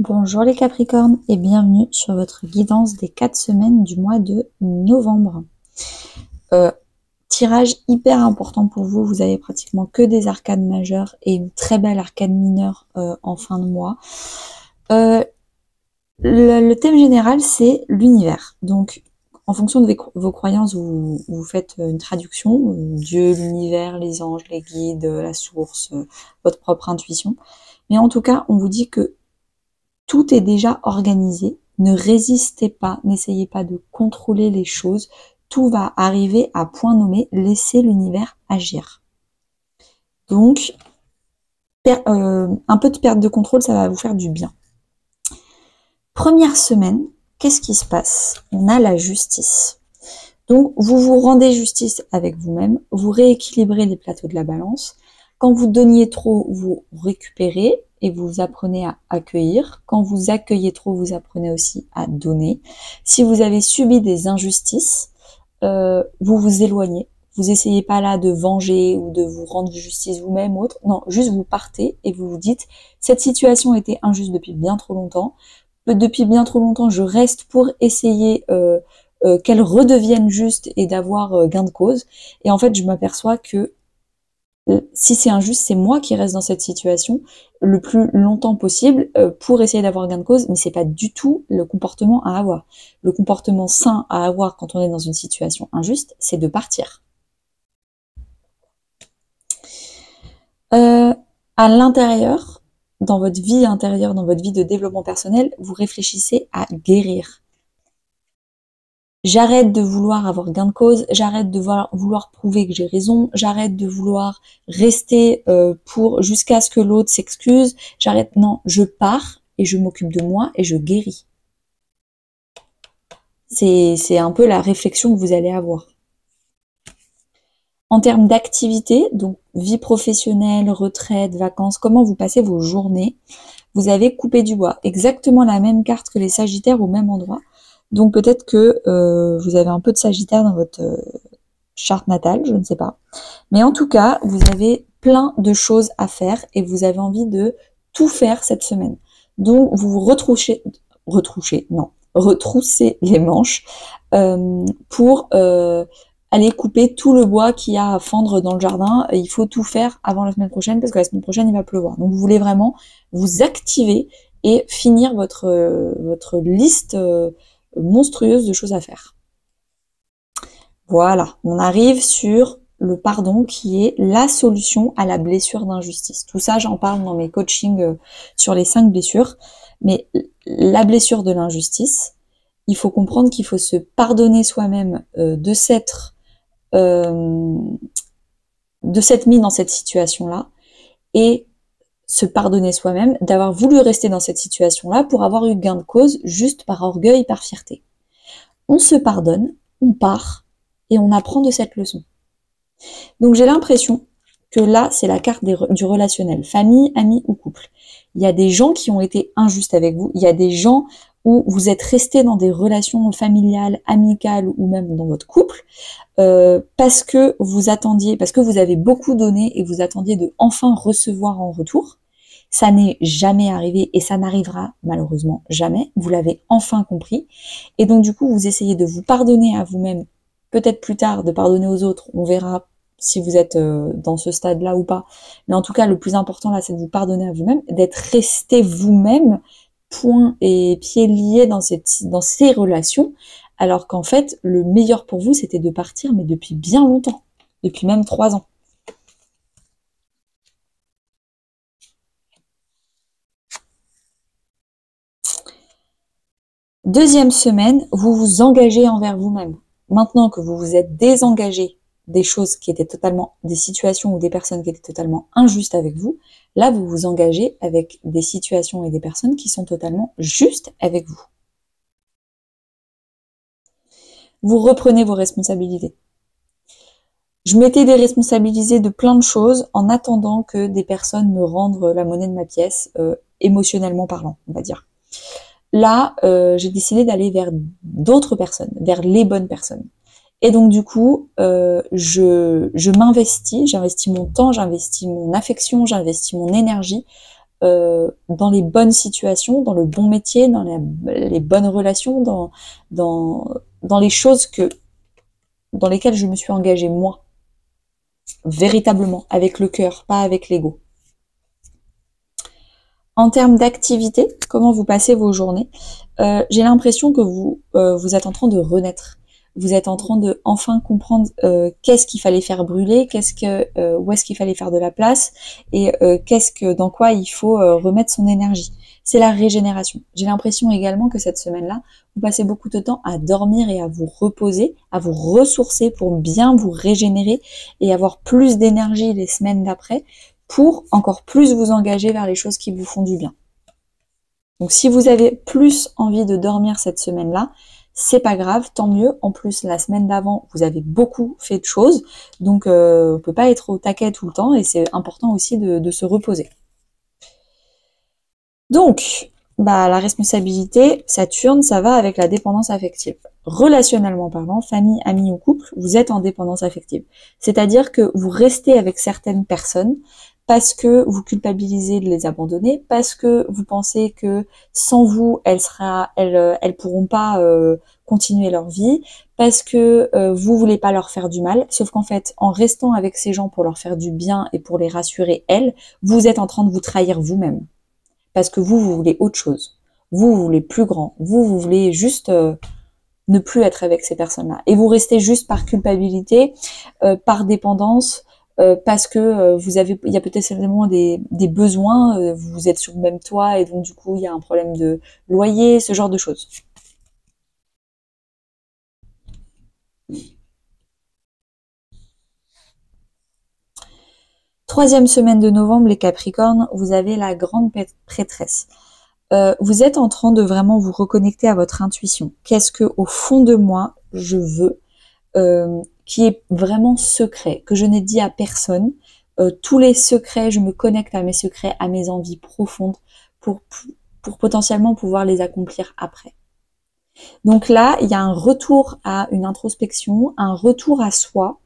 Bonjour les Capricornes et bienvenue sur votre guidance des 4 semaines du mois de novembre. Tirage hyper important pour vous, vous avez pratiquement que des arcanes majeures et une très belle arcane mineure en fin de mois. Le thème général c'est l'univers, donc en fonction de vos croyances vous faites une traduction, Dieu, l'univers, les anges, les guides, la source, votre propre intuition, mais en tout cas on vous dit que tout est déjà organisé, ne résistez pas, n'essayez pas de contrôler les choses, tout va arriver à point nommé, laissez l'univers agir. Donc, un peu de perte de contrôle, ça va vous faire du bien. Première semaine, qu'est-ce qui se passe? On a la justice. Donc, vous vous rendez justice avec vous-même, vous rééquilibrez les plateaux de la balance. Quand vous donniez trop, vous récupérez et vous apprenez à accueillir. Quand vous accueillez trop, vous apprenez aussi à donner. Si vous avez subi des injustices, vous vous éloignez. Vous essayez pas là de venger ou de vous rendre justice vous-même ou autre. Non, juste vous partez et vous vous dites « Cette situation était injuste depuis bien trop longtemps. Depuis bien trop longtemps, je reste pour essayer qu'elle redevienne juste et d'avoir gain de cause. Et en fait, je m'aperçois que si c'est injuste, c'est moi qui reste dans cette situation le plus longtemps possible pour essayer d'avoir gain de cause, mais c'est pas du tout le comportement à avoir. Le comportement sain à avoir quand on est dans une situation injuste, c'est de partir. À l'intérieur, dans votre vie intérieure, dans votre vie de développement personnel, vous réfléchissez à guérir. J'arrête de vouloir avoir gain de cause, j'arrête de vouloir prouver que j'ai raison, j'arrête de vouloir rester pour jusqu'à ce que l'autre s'excuse, j'arrête, non, je pars et je m'occupe de moi et je guéris. C'est un peu la réflexion que vous allez avoir. En termes d'activité, donc vie professionnelle, retraite, vacances, comment vous passez vos journées, vous avez coupé du bois, exactement la même carte que les Sagittaires au même endroit. Donc peut-être que vous avez un peu de Sagittaire dans votre charte natale, je ne sais pas. Mais en tout cas, vous avez plein de choses à faire et vous avez envie de tout faire cette semaine. Donc vous vous retroussez les manches pour aller couper tout le bois qu'il y a à fendre dans le jardin. Il faut tout faire avant la semaine prochaine parce que la semaine prochaine il va pleuvoir. Donc vous voulez vraiment vous activer et finir votre liste monstrueuse de choses à faire. Voilà, on arrive sur le pardon qui est la solution à la blessure d'injustice. Tout ça, j'en parle dans mes coachings sur les 5 blessures. Mais la blessure de l'injustice, il faut comprendre qu'il faut se pardonner soi-même de s'être mis dans cette situation-là et se pardonner soi-même d'avoir voulu rester dans cette situation-là pour avoir eu gain de cause juste par orgueil, par fierté. On se pardonne, on part et on apprend de cette leçon. Donc j'ai l'impression que là, c'est la carte du relationnel, famille, amis ou couple. Il y a des gens qui ont été injustes avec vous, il y a des gens où vous êtes restés dans des relations familiales, amicales ou même dans votre couple, parce que vous attendiez, parce que vous avez beaucoup donné et vous attendiez de enfin recevoir en retour. Ça n'est jamais arrivé et ça n'arrivera malheureusement jamais. Vous l'avez enfin compris. Et donc du coup, vous essayez de vous pardonner à vous-même, peut-être plus tard de pardonner aux autres. On verra si vous êtes dans ce stade-là ou pas. Mais en tout cas, le plus important là, c'est de vous pardonner à vous-même, d'être resté vous-même, poings et pieds liés dans ces relations, alors qu'en fait, le meilleur pour vous, c'était de partir, mais depuis bien longtemps, depuis même 3 ans. Deuxième semaine, vous vous engagez envers vous-même. Maintenant que vous vous êtes désengagé des choses qui étaient totalement, des situations ou des personnes qui étaient totalement injustes avec vous, là vous vous engagez avec des situations et des personnes qui sont totalement justes avec vous. Vous reprenez vos responsabilités. Je m'étais déresponsabilisée de plein de choses en attendant que des personnes me rendent la monnaie de ma pièce, émotionnellement parlant, on va dire. Là, j'ai décidé d'aller vers d'autres personnes, vers les bonnes personnes. Et donc du coup, je m'investis, j'investis mon temps, j'investis mon affection, j'investis mon énergie dans les bonnes situations, dans le bon métier, dans les bonnes relations, dans les choses dans lesquelles je me suis engagée moi, véritablement, avec le cœur, pas avec l'ego. En termes d'activité, comment vous passez vos journées, j'ai l'impression que vous êtes en train de renaître. Vous êtes en train de enfin comprendre qu'est-ce qu'il fallait faire brûler, où est-ce qu'il fallait faire de la place, et dans quoi il faut remettre son énergie. C'est la régénération. J'ai l'impression également que cette semaine-là, vous passez beaucoup de temps à dormir et à vous reposer, à vous ressourcer pour bien vous régénérer et avoir plus d'énergie les semaines d'après, pour encore plus vous engager vers les choses qui vous font du bien. Donc si vous avez plus envie de dormir cette semaine-là, c'est pas grave, tant mieux. En plus, la semaine d'avant, vous avez beaucoup fait de choses, donc on peut pas être au taquet tout le temps et c'est important aussi de se reposer. Donc, la responsabilité, Saturne, ça va avec la dépendance affective. Relationnellement parlant, famille, amis ou couple, vous êtes en dépendance affective. C'est-à-dire que vous restez avec certaines personnes parce que vous culpabilisez de les abandonner, parce que vous pensez que sans vous, elles pourront pas continuer leur vie, parce que vous voulez pas leur faire du mal. Sauf qu'en fait, en restant avec ces gens pour leur faire du bien et pour les rassurer elles, vous êtes en train de vous trahir vous-même. Parce que vous voulez autre chose. Vous voulez plus grand. Vous voulez juste ne plus être avec ces personnes-là. Et vous restez juste par culpabilité, par dépendance, parce que il y a peut-être simplement des besoins, vous êtes sur le même toit et donc du coup il y a un problème de loyer, ce genre de choses. Troisième semaine de novembre, les Capricornes, vous avez la grande prêtresse. Vous êtes en train de vraiment vous reconnecter à votre intuition. Qu'est-ce que au fond de moi je veux, qui est vraiment secret, que je n'ai dit à personne. Tous les secrets, je me connecte à mes secrets, à mes envies profondes pour potentiellement pouvoir les accomplir après. Donc là, il y a un retour à une introspection, un retour à soi,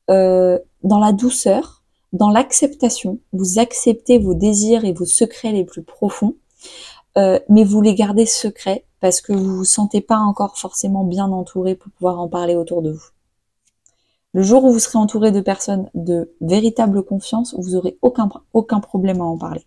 dans la douceur, dans l'acceptation. Vous acceptez vos désirs et vos secrets les plus profonds, mais vous les gardez secrets parce que vous vous sentez pas encore forcément bien entouré pour pouvoir en parler autour de vous. Le jour où vous serez entouré de personnes de véritable confiance, vous aurez aucun problème à en parler.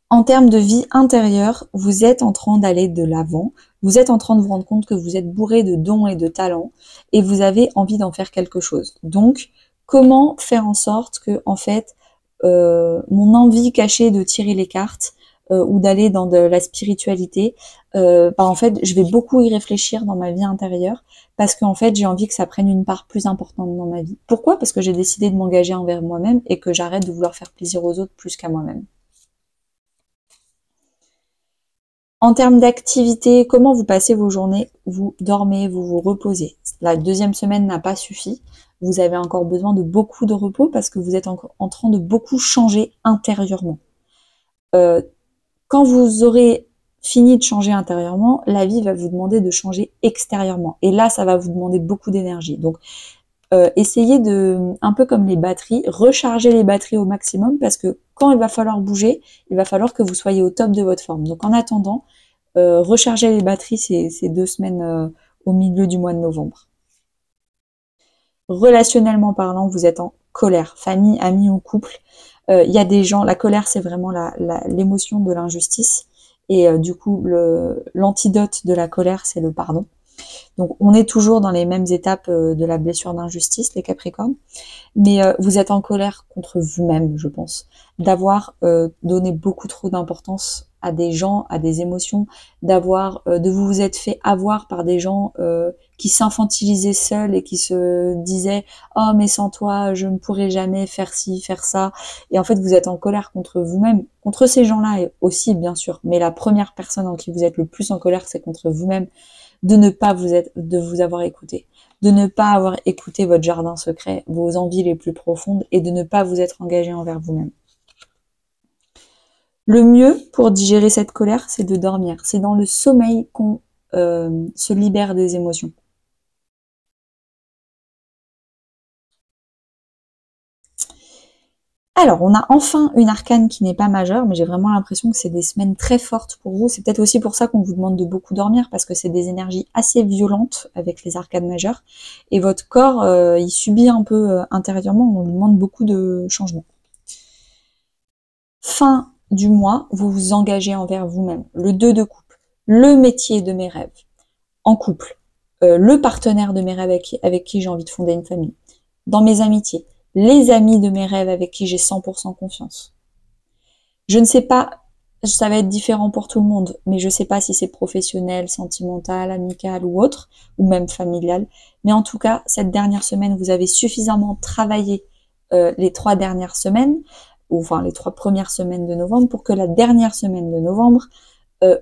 En termes de vie intérieure, vous êtes en train d'aller de l'avant, vous êtes en train de vous rendre compte que vous êtes bourré de dons et de talents et vous avez envie d'en faire quelque chose. Donc, comment faire en sorte que, en fait, mon envie cachée de tirer les cartes ou d'aller dans de la spiritualité, en fait, je vais beaucoup y réfléchir dans ma vie intérieure parce qu'en fait, j'ai envie que ça prenne une part plus importante dans ma vie. Pourquoi? Parce que j'ai décidé de m'engager envers moi-même et que j'arrête de vouloir faire plaisir aux autres plus qu'à moi-même. En termes d'activité, comment vous passez vos journées? Vous dormez, vous vous reposez. La deuxième semaine n'a pas suffi. Vous avez encore besoin de beaucoup de repos parce que vous êtes en train de beaucoup changer intérieurement. Quand vous aurez fini de changer intérieurement, la vie va vous demander de changer extérieurement. Et là, ça va vous demander beaucoup d'énergie. Donc, essayez un peu comme les batteries, recharger les batteries au maximum parce que quand il va falloir bouger, il va falloir que vous soyez au top de votre forme. Donc en attendant, recharger les batteries ces 2 semaines au milieu du mois de novembre. Relationnellement parlant, vous êtes en colère, famille, amis ou couple. Il y a des gens, la colère c'est vraiment l'émotion de l'injustice et du coup l'antidote de la colère c'est le pardon. Donc on est toujours dans les mêmes étapes de la blessure d'injustice, les Capricornes, mais vous êtes en colère contre vous-même, je pense, d'avoir donné beaucoup trop d'importance à des gens, à des émotions, de vous être fait avoir par des gens qui s'infantilisaient seuls et qui se disaient oh mais sans toi je ne pourrais jamais faire ci, faire ça, et en fait vous êtes en colère contre vous-même, contre ces gens-là aussi bien sûr, mais la première personne en qui vous êtes le plus en colère c'est contre vous-même, de vous avoir écouté, de ne pas avoir écouté votre jardin secret, vos envies les plus profondes et de ne pas vous être engagé envers vous-même. Le mieux pour digérer cette colère, c'est de dormir. C'est dans le sommeil qu'on se libère des émotions. Alors, on a enfin une arcane qui n'est pas majeure, mais j'ai vraiment l'impression que c'est des semaines très fortes pour vous. C'est peut-être aussi pour ça qu'on vous demande de beaucoup dormir, parce que c'est des énergies assez violentes avec les arcanes majeures. Et votre corps, il subit un peu intérieurement, on lui demande beaucoup de changements. Fin du mois, vous vous engagez envers vous-même. Le 2 de coupe, le métier de mes rêves, en couple, le partenaire de mes rêves avec qui j'ai envie de fonder une famille, dans mes amitiés, les amis de mes rêves avec qui j'ai 100% confiance. Je ne sais pas, ça va être différent pour tout le monde, mais je ne sais pas si c'est professionnel, sentimental, amical ou autre, ou même familial. Mais en tout cas, cette dernière semaine, vous avez suffisamment travaillé les 3 dernières semaines, ou enfin les 3 premières semaines de novembre, pour que la dernière semaine de novembre,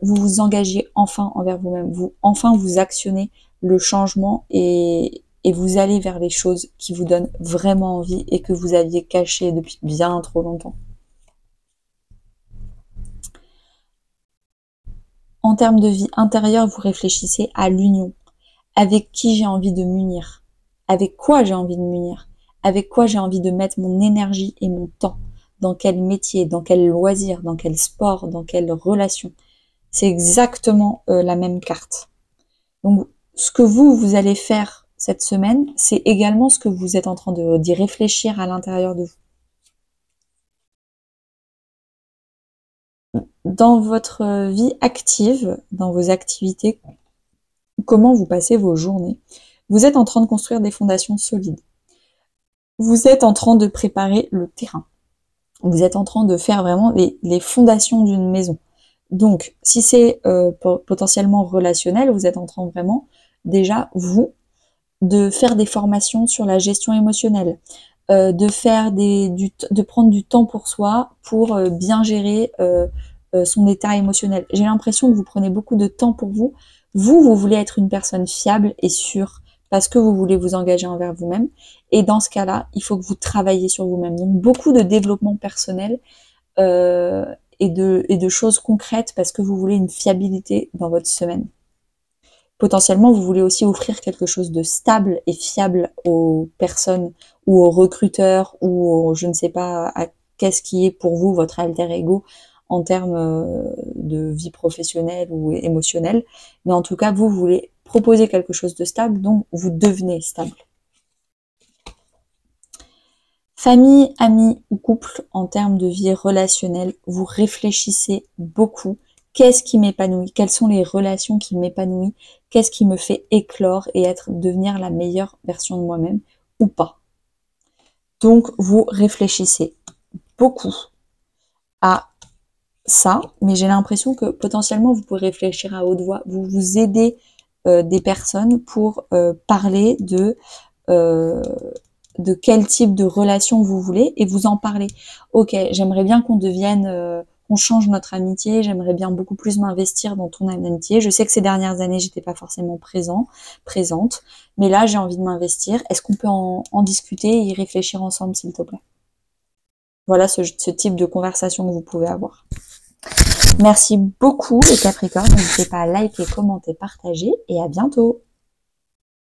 vous vous engagez enfin envers vous-même, enfin vous actionnez le changement et vous allez vers les choses qui vous donnent vraiment envie et que vous aviez cachées depuis bien trop longtemps. En termes de vie intérieure, vous réfléchissez à l'union. Avec qui j'ai envie de m'unir? Avec quoi j'ai envie de m'unir? Avec quoi j'ai envie de mettre mon énergie et mon temps? Dans quel métier? Dans quel loisir? Dans quel sport? Dans quelle relation? C'est exactement la même carte. Donc, ce que vous allez faire cette semaine, c'est également ce que vous êtes en train d'y réfléchir à l'intérieur de vous. Dans votre vie active, dans vos activités, comment vous passez vos journées, vous êtes en train de construire des fondations solides. Vous êtes en train de préparer le terrain. Vous êtes en train de faire vraiment les fondations d'une maison. Donc, si c'est potentiellement relationnel, vous êtes en train vraiment, déjà, de faire des formations sur la gestion émotionnelle, de prendre du temps pour soi, pour bien gérer son état émotionnel. J'ai l'impression que vous prenez beaucoup de temps pour vous. Vous voulez être une personne fiable et sûre parce que vous voulez vous engager envers vous-même. Et dans ce cas-là, il faut que vous travaillez sur vous-même. Donc, beaucoup de développement personnel et de choses concrètes parce que vous voulez une fiabilité dans votre semaine. Potentiellement, vous voulez aussi offrir quelque chose de stable et fiable aux personnes ou aux recruteurs ou je ne sais pas qu'est-ce qui est pour vous votre alter ego en termes de vie professionnelle ou émotionnelle. Mais en tout cas, vous voulez proposer quelque chose de stable, donc vous devenez stable. Famille, amis ou couple, en termes de vie relationnelle, vous réfléchissez beaucoup. Qu'est-ce qui m'épanouit? Quelles sont les relations qui m'épanouissent? Qu'est-ce qui me fait éclore et devenir la meilleure version de moi-même ou pas? Donc, vous réfléchissez beaucoup à ça, mais j'ai l'impression que potentiellement, vous pouvez réfléchir à haute voix. Vous vous aidez des personnes pour parler de quel type de relation vous voulez et vous en parlez. Ok, j'aimerais bien qu'on devienne, qu'on change notre amitié, j'aimerais bien beaucoup plus m'investir dans ton amitié. Je sais que ces dernières années, j'étais pas forcément présente, mais là, j'ai envie de m'investir. Est-ce qu'on peut en discuter et y réfléchir ensemble, s'il te plaît? Voilà ce type de conversation que vous pouvez avoir. Merci beaucoup les Capricornes, n'hésitez pas à liker, commenter, partager et à bientôt.